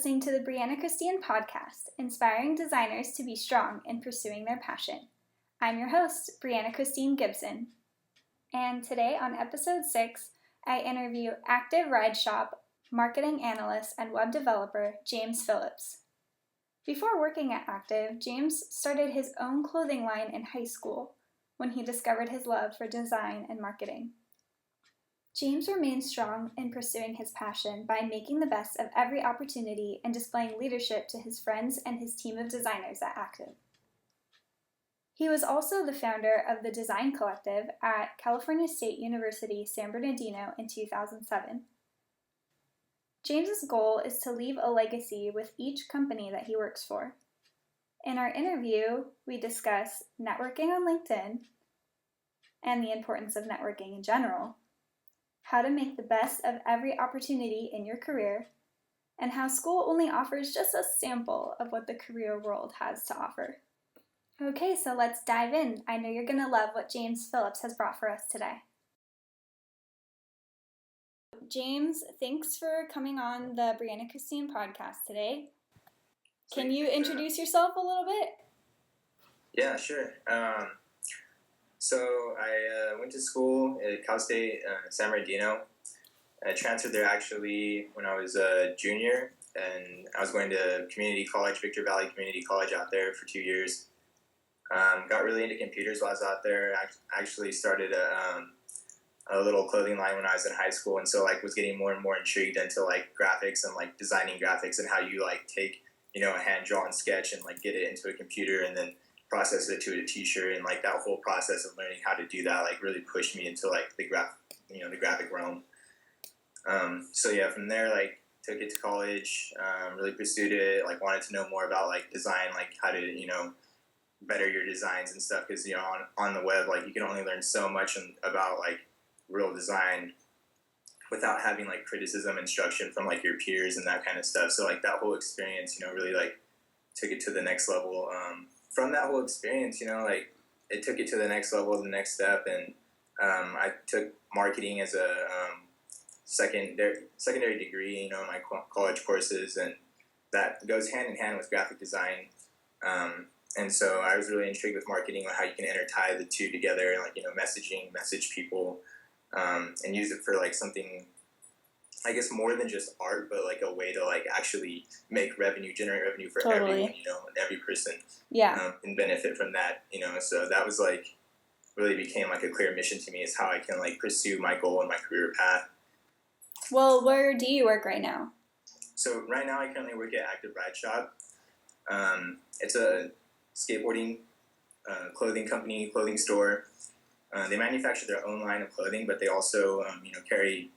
listening to the Brianna Christine podcast, inspiring designers to be strong in pursuing their passion. I'm your host, Brianna Christine Gibson. And today on episode 6, I interview active ride shop, marketing analyst, and web developer James Phillips. Before working at Active, James started his own clothing line in high school when he discovered his love for design and marketing. James remains strong in pursuing his passion by making the best of every opportunity and displaying leadership to his friends and his team of designers at Active. He was also the founder of the Design Collective at California State University, San Bernardino in 2007. James's goal is to leave a legacy with each company that he works for. In our interview, we discuss networking on LinkedIn and the importance of networking in general, how to make the best of every opportunity in your career, and how school only offers just a sample of what the career world has to offer. Okay, so let's dive in. I know you're going to love what James Phillips has brought for us today. James, thanks for coming on the Brianna Christine podcast today. Can you introduce yourself a little bit? Yeah, sure. So I went to school at Cal State San Bernardino. I transferred there actually when I was a junior, and I was going to community college, Victor Valley Community College out there for 2 years. Got really into computers while I was out there. I actually started a little clothing line when I was in high school, and so was getting more and more intrigued into graphics and designing graphics and how you take a hand drawn sketch and get it into a computer and then process it to a t-shirt, and that whole process of learning how to do that really pushed me into the graphic realm. So yeah, from there took it to college, really pursued it, wanted to know more about design, how to better your designs and stuff, because on the web you can only learn so much about real design without having criticism, instruction from your peers and that kind of stuff. So that whole experience really took it to the next level. From that whole experience, it took it to the next level, the next step, and I took marketing as a secondary degree, in my college courses, and that goes hand in hand with graphic design. And so I was really intrigued with marketing, how you can intertie the two together, message people, and use it for something, I guess, more than just art, but a way to actually make revenue, generate revenue for everyone, and every person can benefit from that, So that was really became a clear mission to me, is how I can pursue my goal and my career path. Well, where do you work right now? So right now I currently work at Active Ride Shop. It's a skateboarding clothing company, clothing store. They manufacture their own line of clothing, but they also carry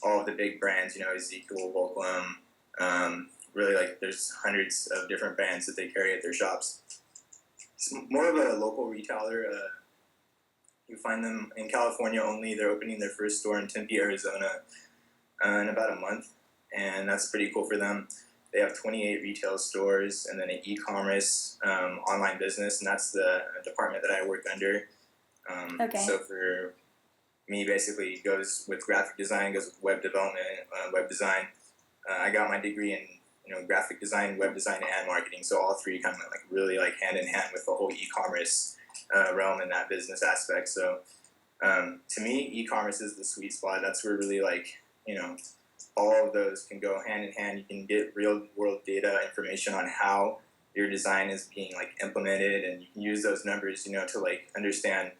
all of the big brands, Ezekiel, Volcom, really there's hundreds of different brands that they carry at their shops. It's more of a local retailer. You find them in California only. They're opening their first store in Tempe, Arizona in about a month, and that's pretty cool for them. They have 28 retail stores and then an e-commerce online business, and that's the department that I work under. Okay. So for me, basically, goes with graphic design, goes with web development, web design. I got my degree in graphic design, web design, and marketing. So all three kind of really hand in hand with the whole e-commerce realm and that business aspect. So to me, e-commerce is the sweet spot. That's where really all of those can go hand in hand. You can get real world data information on how your design is being implemented, and you can use those numbers, to understand,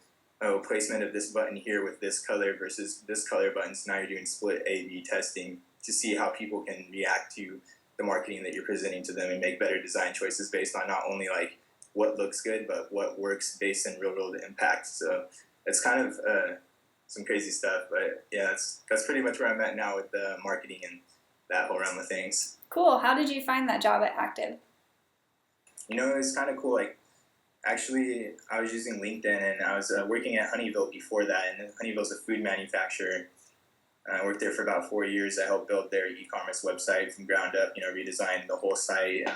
placement of this button here with this color versus this color button. So now you're doing split A/B testing to see how people can react to the marketing that you're presenting to them and make better design choices based on not only what looks good, but what works based in real world impact. So it's kind of some crazy stuff, but yeah, that's pretty much where I'm at now with the marketing and that whole realm of things. Cool. How did you find that job at Active? It's kind of cool. Actually, I was using LinkedIn, and I was working at Honeyville before that, and Honeyville's a food manufacturer. I worked there for about 4 years. I helped build their e-commerce website from ground up, redesigned the whole site,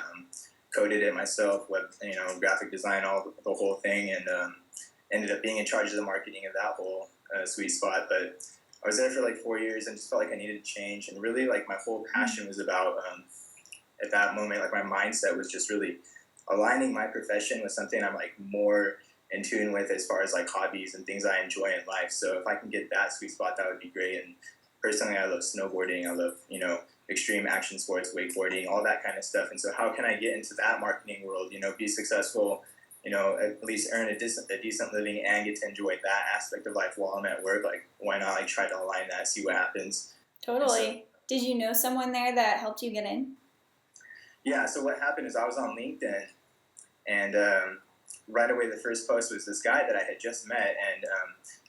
coded it myself, graphic design, the whole thing, and ended up being in charge of the marketing of that whole sweet spot. But I was there for 4 years and just felt I needed to change, and really my whole passion was about at that moment, like my mindset was just really aligning my profession with something I'm like more in tune with as far as like hobbies and things I enjoy in life. So if I can get that sweet spot, that would be great. And personally, I love snowboarding. I love, extreme action sports, wakeboarding, all that kind of stuff. And so how can I get into that marketing world, be successful, at least earn a decent living and get to enjoy that aspect of life while I'm at work? Like, why not like try to align that, see what happens? Totally. Did you know someone there that helped you get in? Yeah, so what happened is I was on LinkedIn, and right away the first post was this guy that I had just met, and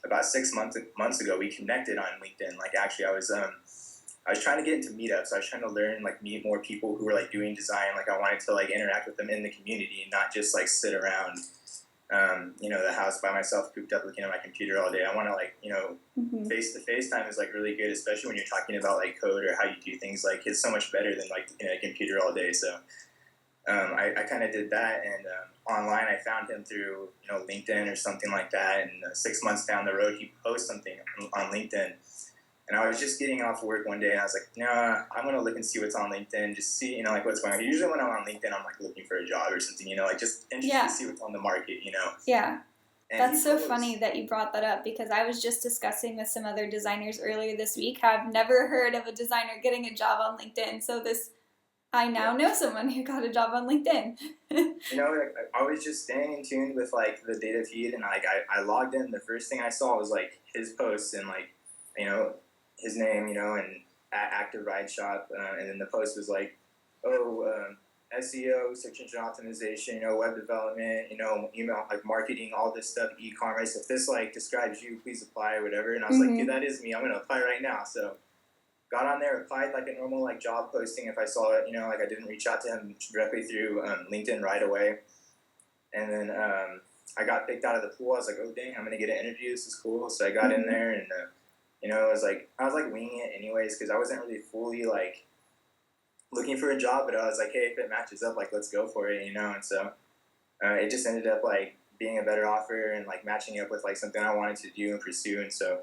about 6 months ago we connected on LinkedIn. Like, actually, I was trying to get into meetups. I was trying to learn, like, meet more people who were like doing design. Like, I wanted to like interact with them in the community and not just like sit around the house by myself, cooped up looking at my computer all day. I want to like, face-to-face time is like really good, especially when you're talking about like code or how you do things. Like, it's so much better than like looking at a computer all day. So I kind of did that, and online I found him through LinkedIn or something like that. And 6 months down the road, he posted something on LinkedIn. And I was just getting off work one day, and I was like, nah, I'm going to look and see what's on LinkedIn, just see, like, what's going on. Usually when I'm on LinkedIn, I'm, like, looking for a job or something, like, just interested to see what's on the market, Yeah. And that's so funny that you brought that up, because I was just discussing with some other designers earlier this week how I've never heard of a designer getting a job on LinkedIn. So I now know someone who got a job on LinkedIn. Like, I was just staying in tune with, like, the data feed, and, like, I logged in. The first thing I saw was, like, his posts and, like, his name, and at Active Ride Shop, and then the post was like, SEO, search engine optimization, web development, email, like marketing, all this stuff, e-commerce. If this like describes you, please apply or whatever. And I was like, dude, that is me. I'm gonna apply right now. So got on there, applied like a normal like job posting. If I saw it, like I didn't reach out to him directly through LinkedIn right away. And then I got picked out of the pool. I was like, oh dang, I'm gonna get an interview. This is cool. So I got in there, and I was like winging it anyways, because I wasn't really fully like looking for a job, but I was like, hey, if it matches up, like, let's go for it, and so it just ended up like being a better offer and like matching up with like something I wanted to do and pursue. And so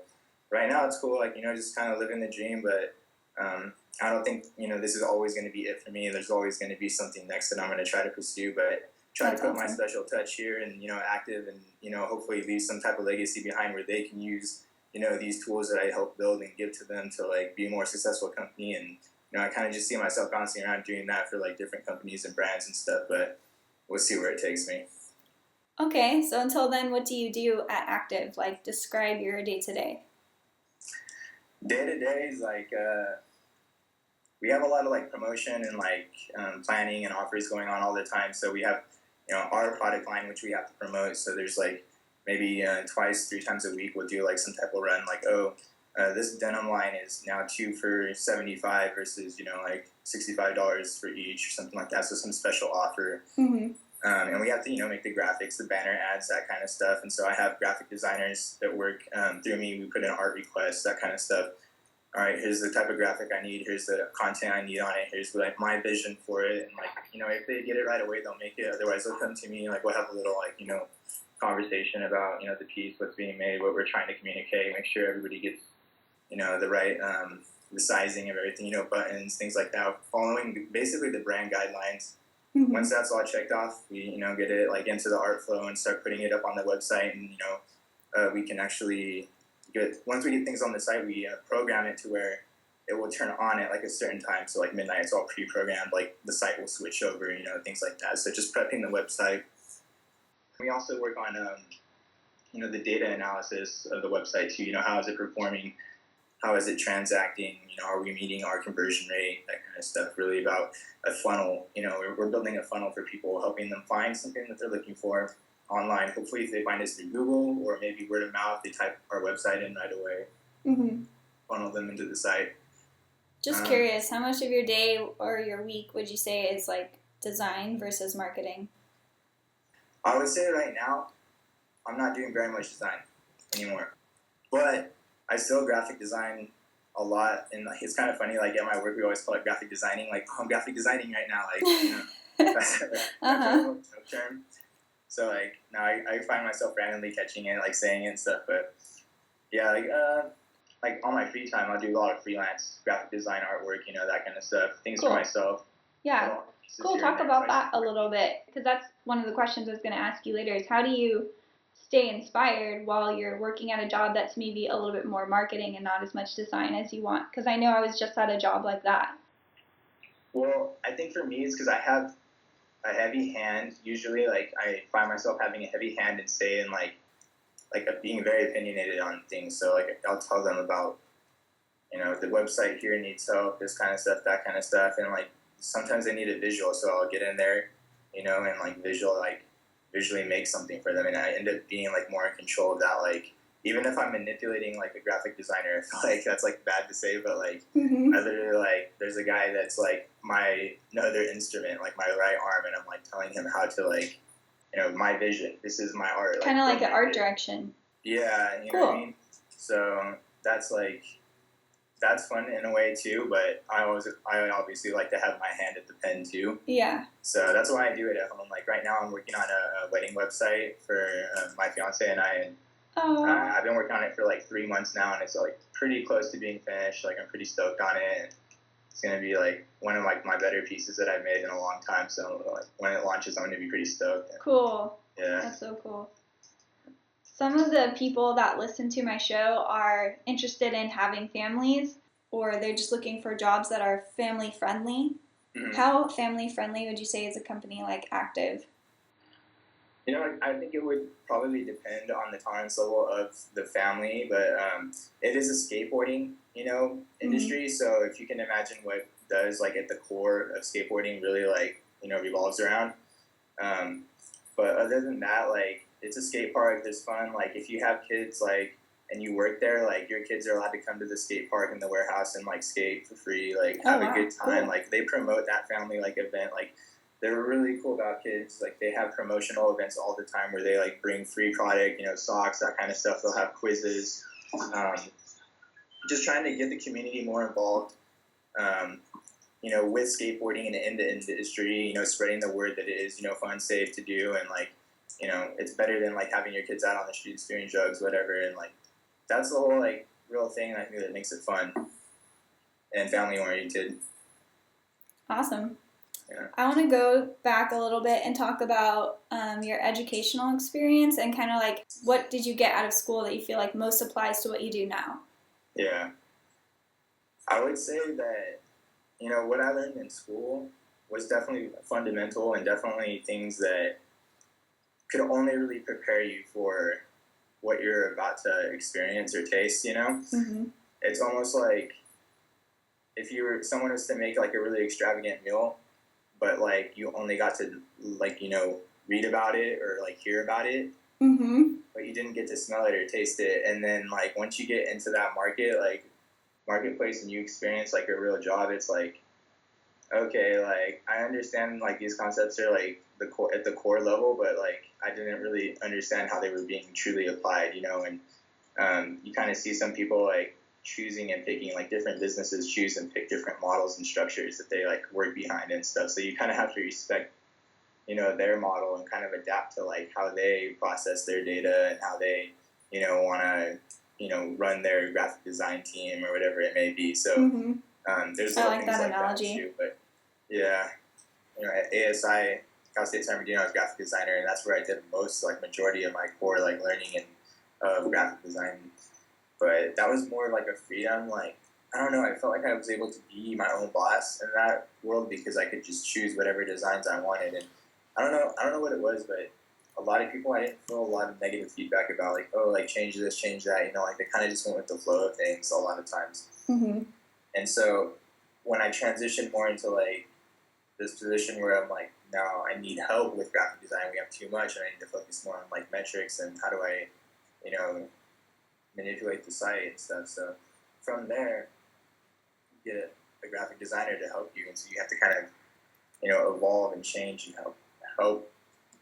right now it's cool, like, just kind of living the dream, but I don't think this is always going to be it for me. There's always going to be something next that I'm going to try to pursue, but try to put my special touch here and Active, and hopefully leave some type of legacy behind where they can use these tools that I helped build and give to them to like be a more successful company. And I kind of just see myself bouncing around doing that for like different companies and brands and stuff, but we'll see where it takes me. Okay, so until then, what do you do at Active? Like, describe your day-to-day. Day-to-day is like, we have a lot of like promotion and like planning and offers going on all the time. So we have, our product line, which we have to promote. So there's like maybe twice, 3 times a week, we'll do like some type of run, like, this denim line is now 2 for $75 versus, like $65 for each or something like that. So some special offer. And we have to, make the graphics, the banner ads, that kind of stuff. And so I have graphic designers that work through me. We put in art requests, that kind of stuff. All right, here's the type of graphic I need. Here's the content I need on it. Here's like my vision for it. And like, if they get it right away, they'll make it. Otherwise, they'll come to me. Like, we'll have a little like, conversation about, the piece, what's being made, what we're trying to communicate, make sure everybody gets the right, the sizing of everything, buttons, things like that, following basically the brand guidelines. Once that's all checked off, we, get it like into the art flow and start putting it up on the website. And, we can actually once we get things on the site, we program it to where it will turn on at like a certain time. So like midnight, it's all pre-programmed, like the site will switch over, things like that. So just prepping the website. We also work on, the data analysis of the website too. How is it performing? How is it transacting? Are we meeting our conversion rate? That kind of stuff. Really about a funnel. We're building a funnel for people, helping them find something that they're looking for online. Hopefully, if they find us through Google or maybe word of mouth, they type our website in right away. Funnel them into the site. Just curious, how much of your day or your week would you say is like design versus marketing? I would say right now, I'm not doing very much design anymore, but I still graphic design a lot, and like, it's kind of funny. Like at my work, we always call it graphic designing. Like, I'm graphic designing right now. Like, that's a term. So like now I find myself randomly catching it, like saying it and stuff. But yeah, like on my free time, I'll do a lot of freelance graphic design artwork, that kind of stuff. Things for myself. Yeah. Cool. Talk about that a little bit, because that's one of the questions I was going to ask you later is how do you stay inspired while you're working at a job that's maybe a little bit more marketing and not as much design as you want? Because I know I was just at a job like that. Well, I think for me it's because I have a heavy hand. Usually, like I find myself having a heavy hand and saying like being very opinionated on things. So like I'll tell them about the website here needs help, this kind of stuff, that kind of stuff, and like sometimes they need a visual, so I'll get in there, and like visually make something for them, and I end up being like more in control of that. Like even if I'm manipulating like a graphic designer, I feel like that's like bad to say, but like I literally like there's a guy that's like my other instrument, like my right arm, and I'm like telling him how to like my vision. This is my art. Kind of like an art direction. Yeah, you know what I mean. So that's fun in a way too, but I obviously like to have my hand at the pen too. Yeah. So that's why I do it at home. Like right now, I'm working on a wedding website for my fiance and I, and I've been working on it for like 3 months now, and it's like pretty close to being finished. Like I'm pretty stoked on it. And it's gonna be like one of like my better pieces that I've made in a long time. So like when it launches, I'm gonna be pretty stoked. Cool. Yeah. That's so cool. Some of the people that listen to my show are interested in having families, or they're just looking for jobs that are family friendly. Mm-hmm. How family friendly would you say is a company like Active? I think it would probably depend on the tolerance level of the family, but it is a skateboarding, industry. Mm-hmm. So if you can imagine what does like at the core of skateboarding really like, revolves around. But other than that, like it's a skate park. There's fun. Like if you have kids, like, and you work there, like your kids are allowed to come to the skate park in the warehouse and like skate for free, like have a good time. Cool. Like they promote that family like event. Like they're really cool about kids. Like they have promotional events all the time where they like bring free product, socks, that kind of stuff. They'll have quizzes. Just trying to get the community more involved. With skateboarding and in the industry, spreading the word that it is, fun, safe to do, and like, it's better than like having your kids out on the streets doing drugs, whatever, and like that's the whole like real thing, and I think that makes it fun and family oriented. Awesome. Yeah. I want to go back a little bit and talk about your educational experience and kind of like what did you get out of school that you feel like most applies to what you do now? Yeah. I would say that, what I learned in school was definitely fundamental and definitely things that could only really prepare you for what you're about to experience or taste, Mm-hmm. It's almost like if someone was to make like a really extravagant meal, but like you only got to like, read about it or like hear about it, mm-hmm. but you didn't get to smell it or taste it. And then like once you get into that marketplace and you experience like a real job, it's like, okay, like I understand like these concepts are like at the core level, but like I didn't really understand how they were being truly applied, and you kind of see some people like choosing and picking, like different businesses choose and pick different models and structures that they like work behind and stuff. So you kind of have to respect, their model and kind of adapt to like how they process their data and how they, want to, run their graphic design team or whatever it may be. So there's little things like analogy. That too. But yeah, at ASI, Cal State San Bernardino, I was a graphic designer, and that's where I did most, like majority of my core like learning and graphic design. But that was more like a freedom, like, I don't know, I felt like I was able to be my own boss in that world because I could just choose whatever designs I wanted. And I don't know what it was, but a lot of people, I didn't feel a lot of negative feedback about like, oh, like change this, change that, like they kind of just went with the flow of things a lot of times. Mm-hmm. And so when I transitioned more into like this position where I'm like, now I need help with graphic design, we have too much, and I need to focus more on like metrics and how do I, manipulate the site and stuff. So from there, you get a graphic designer to help you, and so you have to kind of, evolve and change and help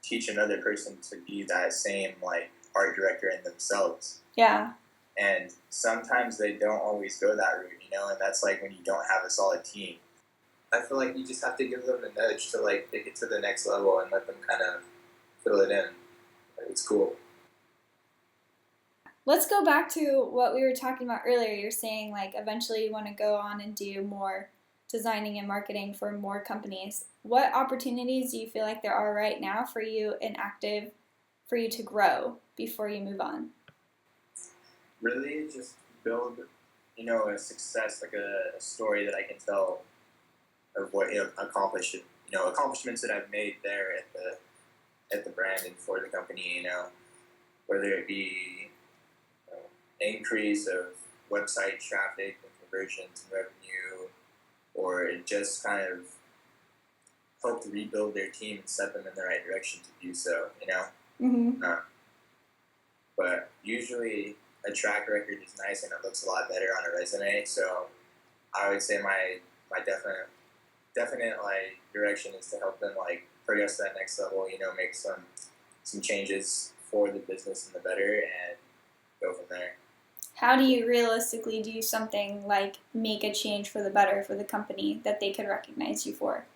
teach another person to be that same like art director in themselves. Yeah. And sometimes they don't always go that route, and that's like when you don't have a solid team. I feel like you just have to give them a nudge to like take it to the next level and let them kind of fill it in. It's cool. Let's go back to what we were talking about earlier. You're saying like eventually you want to go on and do more designing and marketing for more companies. What opportunities do you feel like there are right now for you in active, for you to grow before you move on? Really just build, a success, like a story that I can tell of what accomplishments that I've made there at the brand and for the company, whether it be increase of website traffic and conversions and revenue, or it just kind of helped rebuild their team and set them in the right direction to do so, Mm-hmm. But usually a track record is nice and it looks a lot better on a resume. So I would say my definite like direction is to help them like progress to that next level. Make some changes for the business and the better, and go from there. How do you realistically do something like make a change for the better for the company that they could recognize you for?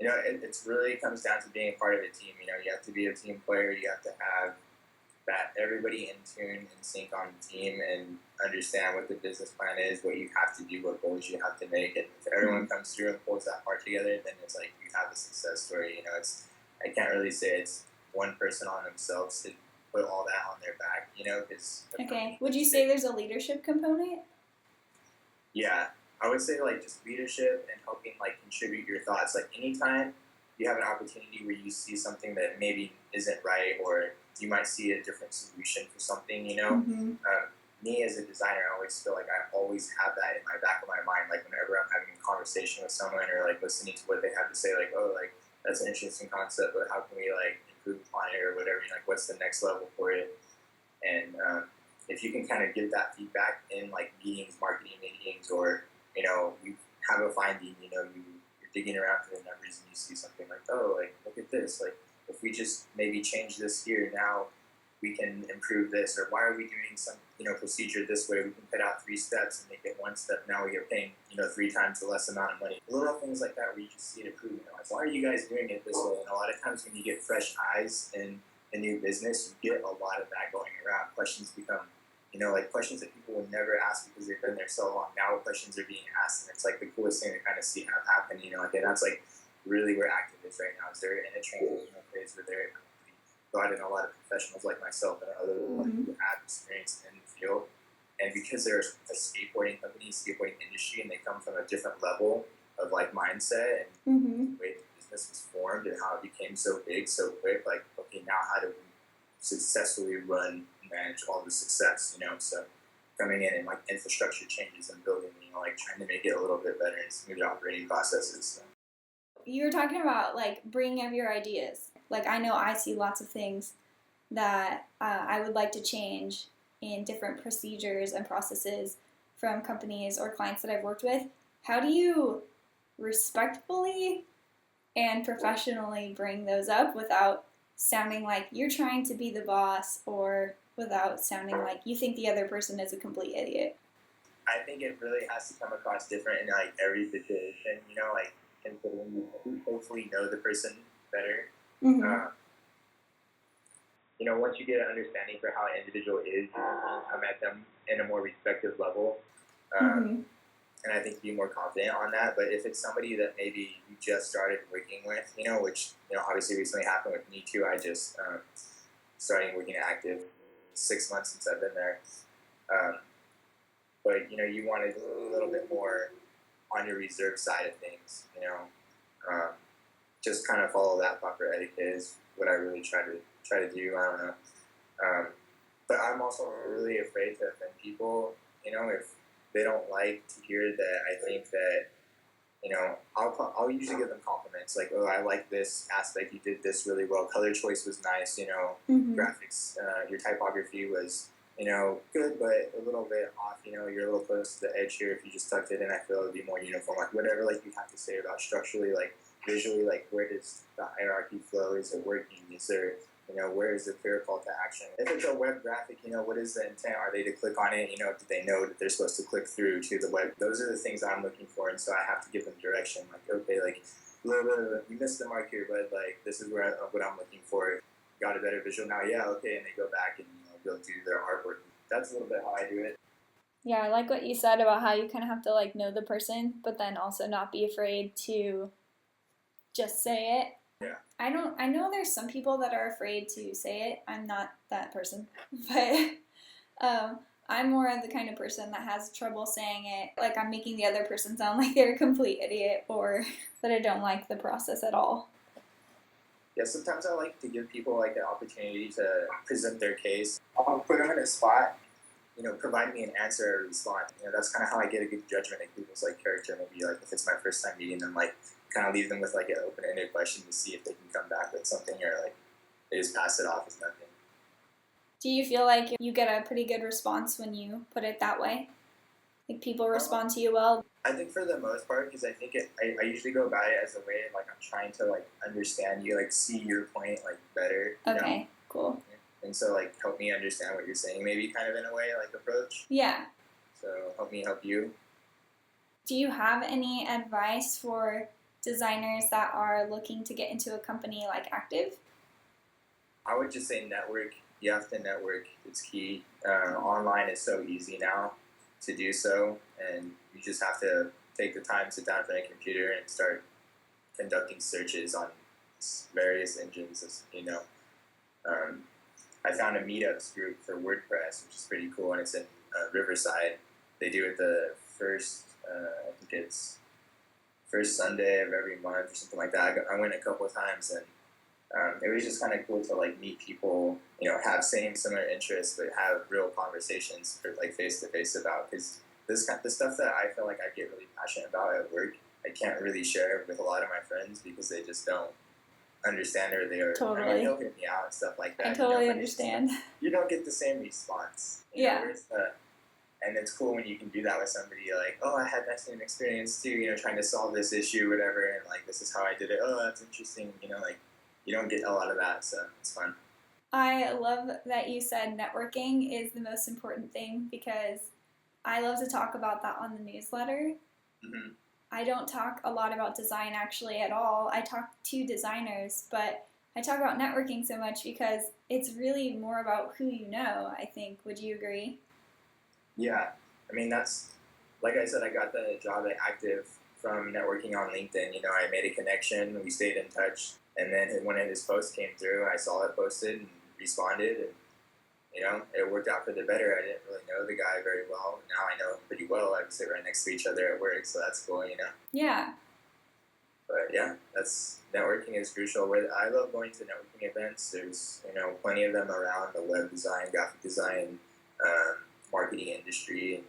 It really comes down to being part of a team. You have to be a team player. You have to have that everybody in tune and sync on the team and understand what the business plan is, what you have to do, what goals you have to make. And if everyone comes through and pulls that part together, then it's like you have a success story. I can't really say it's one person on themselves to put all that on their back, because... Okay. Would you say there's a leadership component? Yeah. I would say, like, just leadership and helping, like, contribute your thoughts. Like, anytime you have an opportunity where you see something that maybe isn't right, or you might see a different solution for something, Mm-hmm. Me as a designer, I always feel like I always have that in my back of my mind. Like, whenever I'm having a conversation with someone or, like, listening to what they have to say, like, oh, like, that's an interesting concept, but how can we, like, improve upon it or whatever? Like, what's the next level for it? And if you can kind of give that feedback in, like, marketing meetings, or, you have a finding, you're digging around for the numbers and you see something like, oh, like, look at this. Like, if we just maybe change this here, now we can improve this. Or why are we doing some, procedure this way? We can put out 3 steps and make it 1 step. Now we are paying, 3 times the less amount of money. Little things like that where you just see an improvement. Like, why are you guys doing it this way? And a lot of times when you get fresh eyes in a new business, you get a lot of that going around. Questions become, questions that people would never ask because they've been there so long. Now questions are being asked, and it's like the coolest thing to kind of see have happen. And that's like really where active is right now. Is they're in a transitional phase where they're brought in a lot of professionals like myself and other people who have experience in the field. And because they're a skateboarding company, skateboarding industry, and they come from a different level of like mindset and the way the business was formed and how it became so big so quick, like, okay, now how do we successfully run and manage all the success, so coming in and like infrastructure changes and building, like trying to make it a little bit better and smooth operating processes. So. You were talking about like bringing up your ideas. Like, I know I see lots of things that I would like to change in different procedures and processes from companies or clients that I've worked with. How do you respectfully and professionally bring those up without sounding like you're trying to be the boss, or without sounding like you think the other person is a complete idiot? I think it really has to come across different in like every situation, like, and when you hopefully know the person better. Mm-hmm. Once you get an understanding for how an individual is, you can come at them in a more respectful level. And I think be more confident on that. But if it's somebody that maybe you just started working with, which, obviously recently happened with me too. I just started working at Active 6 months since I've been there. But, you want to do a little bit more on your reserve side of things, just kind of follow that proper etiquette is what I really try to do. I don't know. But I'm also really afraid to offend people, if they don't like to hear that. I think that, I'll usually give them compliments, like, oh, I like this aspect, you did this really well, color choice was nice, graphics, your typography was, good, but a little bit off, you're a little close to the edge here. If you just tucked it in, I feel it would be more uniform, like whatever, like, you have to say about structurally, like, visually, like, where does the hierarchy flow? Is it working? Is there, where is the clear call to action? If it's a web graphic, what is the intent? Are they to click on it? Do they know that they're supposed to click through to the web? Those are the things I'm looking for, and so I have to give them direction. Like, okay, like, a little bit of you missed the mark here, but like, this is what I'm looking for. Got a better visual now? Yeah, okay, and they go back and go do their artwork. That's a little bit how I do it. Yeah, I like what you said about how you kind of have to like know the person, but then also not be afraid to just say it. Yeah. I know there's some people that are afraid to say it. I'm not that person. But I'm more of the kind of person that has trouble saying it. Like I'm making the other person sound like they're a complete idiot or that I don't like the process at all. Yeah, sometimes I like to give people like an opportunity to present their case. I'll put them in a spot, provide me an answer or response. That's kind of how I get a good judgment of people's like character. Maybe like if it's my first time meeting them, like kind of leave them with like an open-ended question to see if they can come back with something, or like they just pass it off as nothing. Do you feel like you get a pretty good response when you put it that way? Like people respond to you well? I think for the most part, because I think I usually go about it as a way of like I'm trying to like understand you, like see your point like better. Okay, cool. And so like help me understand what you're saying, maybe kind of in a way like approach. Yeah. So help me help you. Do you have any advice for designers that are looking to get into a company like Active? I would just say network. You have to network. It's key. Online is so easy now to do so, and you just have to take the time, sit down in front of a computer, and start conducting searches on various engines. I found a meetups group for WordPress, which is pretty cool, and it's in Riverside. They do it the first, I think it's first Sunday of every month or something like that. I went a couple of times, and it was just kind of cool to like meet people, have similar interests, but have real conversations for like face to face about, because this stuff that I feel like I get really passionate about at work, I can't really share with a lot of my friends because they just don't understand, or they are. Totally. I mean, they'll hit me out and stuff like that. I totally understand. You don't get the same response. Yeah. And it's cool when you can do that with somebody, like, oh, I had that same experience too, trying to solve this issue, whatever, and like this is how I did it. Oh, that's interesting. Like you don't get a lot of that, so it's fun. I love that you said networking is the most important thing, because I love to talk about that on the newsletter. Mm-hmm. I don't talk a lot about design actually at all. I talk to designers, but I talk about networking so much because it's really more about who you know, I think. Would you agree? Yeah. I mean, that's, like I said, I got the job at Active from networking on LinkedIn. I made a connection, we stayed in touch, and then when his post came through, I saw it posted and responded, and it worked out for the better. I didn't really know the guy very well. Now I know him pretty well. I sit right next to each other at work, so that's cool, Yeah. But yeah, networking is crucial. I love going to networking events. There's, plenty of them around the web design, graphic design, marketing industry. And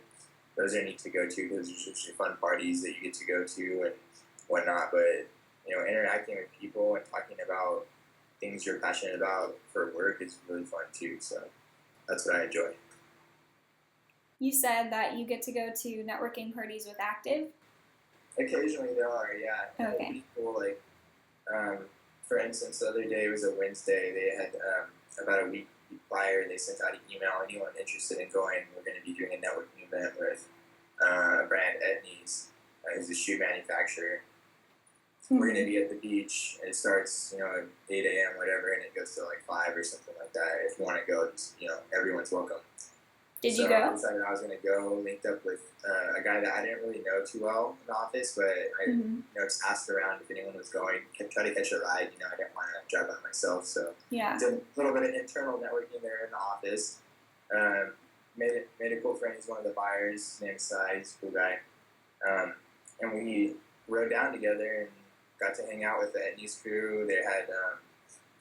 those are neat to go to because there's usually fun parties that you get to go to and whatnot. But, interacting with people and talking about things you're passionate about for work is really fun too. So that's what I enjoy. You said that you get to go to networking parties with Active? Occasionally there are, yeah. Okay. Pretty cool. Like, for instance, the other day was a Wednesday. They had about a week prior. They sent out an email. Anyone interested in going? We're going to be doing a networking event with a brand, Etnies, who's a shoe manufacturer. Mm-hmm. We're going to be at the beach, and it starts, at 8 a.m. whatever, and it goes to like 5 or something like that. If you want to go, just, everyone's welcome. Did you go? I decided I was going to go, linked up with a guy that I didn't really know too well in the office, but I just asked around if anyone was going, try to catch a ride. I didn't want to drive by myself, so yeah. Did a little bit of internal networking there in the office. Made a cool friend. He's one of the buyers. His name's Sai. He's a cool guy. And we rode down together and got to hang out with the Etnies crew. They had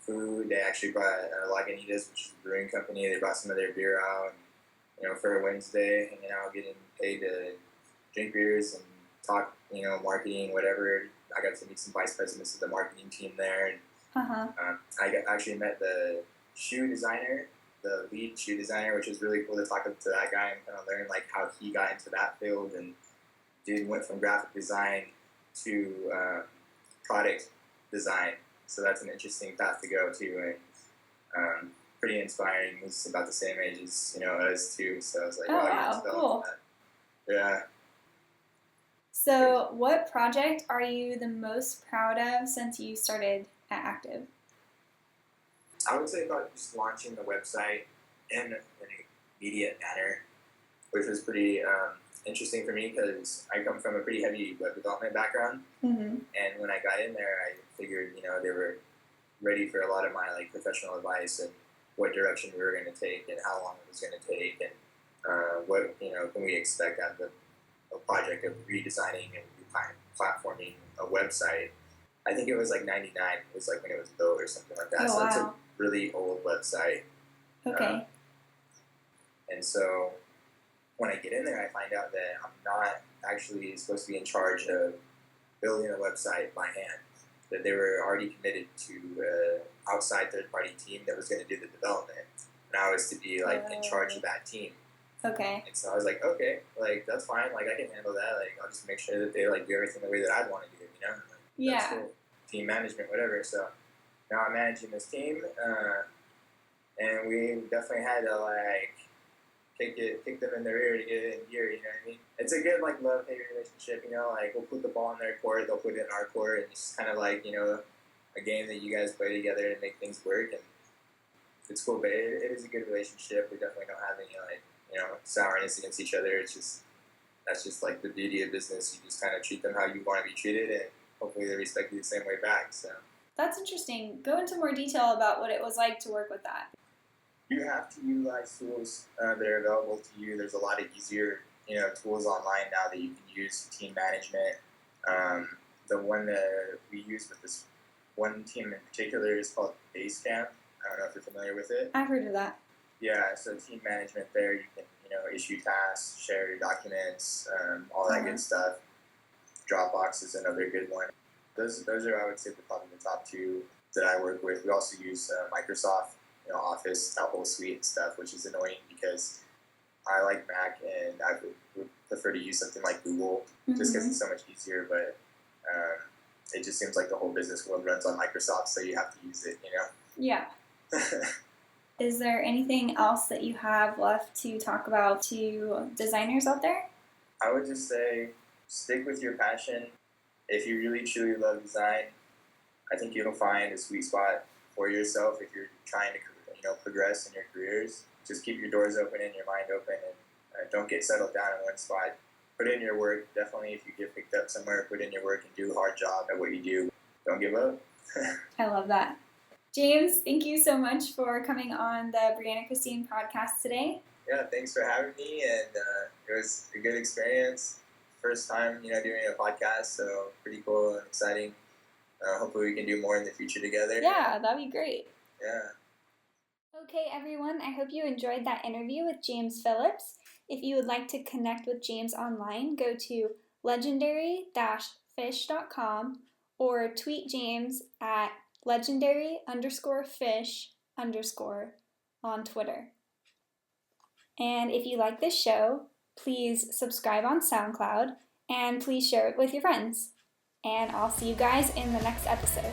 food. They actually brought Lagunitas, which is a brewing company. They brought some of their beer out. For a Wednesday, hanging out, getting paid to drink beers and talk, marketing, whatever. I got to meet some vice presidents of the marketing team there. And I actually met the shoe designer, the lead shoe designer, which was really cool to talk to that guy and kind of learn like how he got into that field. And dude went from graphic design to product design. So that's an interesting path to go to. And pretty inspiring. He's about the same age as us too, so I was like, wow, cool. Yeah. So, what project are you the most proud of since you started at Active? I would say about just launching the website in an immediate manner. which was pretty interesting for me because I come from a pretty heavy web development background. And when I got in there, I figured, they were ready for a lot of my professional advice and what direction we were going to take and how long it was going to take and what can we expect out of a project of redesigning and platforming a website. I think it was 99. It was when it was built or something like that. Oh, so wow. It's a really old website. Okay. And so when I get in there, I find out that I'm not actually supposed to be in charge of building a website by hand. That they were already committed to an outside third-party team that was going to do the development. And I was to be in charge of that team. Okay. And so I was like, okay, that's fine. I can handle that. I'll just make sure that they do everything the way that I'd want to do it, Yeah. That's cool. Team management, whatever. So now I'm managing this team, and we definitely had to kick them in the rear to get it in gear. You know what I mean? It's a good love-hate relationship. We'll put the ball in their court, they'll put it in our court, and it's kind of a game that you guys play together and make things work. And it's cool, but it is a good relationship. We definitely don't have any sourness against each other. That's just the beauty of business. You just kind of treat them how you want to be treated, and hopefully they respect you the same way back. So that's interesting. Go into more detail about what it was like to work with that. You have to utilize tools that are available to you. There's a lot of easier tools online now that you can use for team management. The one that we use with this one team in particular is called Basecamp. I don't know if you're familiar with it. I've heard of that. Yeah, so team management there, you can issue tasks, share your documents, all that good stuff. Dropbox is another good one. Those are, I would say, probably the top two that I work with. We also use Microsoft, Office, that whole suite and stuff, which is annoying because I like Mac and I would prefer to use something like Google just because it's so much easier. But it just seems like the whole business world runs on Microsoft, so you have to use it. Yeah. Is there anything else that you have left to talk about to designers out there? I would just say stick with your passion. If you really truly love design, I think you'll find a sweet spot for yourself if you're trying to progress in your careers. Just keep your doors open and your mind open, and don't get settled down in one spot. Put in your work. Definitely, if you get picked up somewhere, put in your work and do a hard job at what you do. Don't give up. I love that. James, thank you so much for coming on the Brianna Christine podcast today. Yeah, thanks for having me, and it was a good experience. First time, doing a podcast, so pretty cool and exciting. Hopefully we can do more in the future together. Yeah, that'd be great. Yeah. Okay, everyone, I hope you enjoyed that interview with James Phillips. If you would like to connect with James online, go to legendary-fish.com or tweet James at legendary_fish_ on Twitter. And if you like this show, please subscribe on SoundCloud and please share it with your friends. And I'll see you guys in the next episode.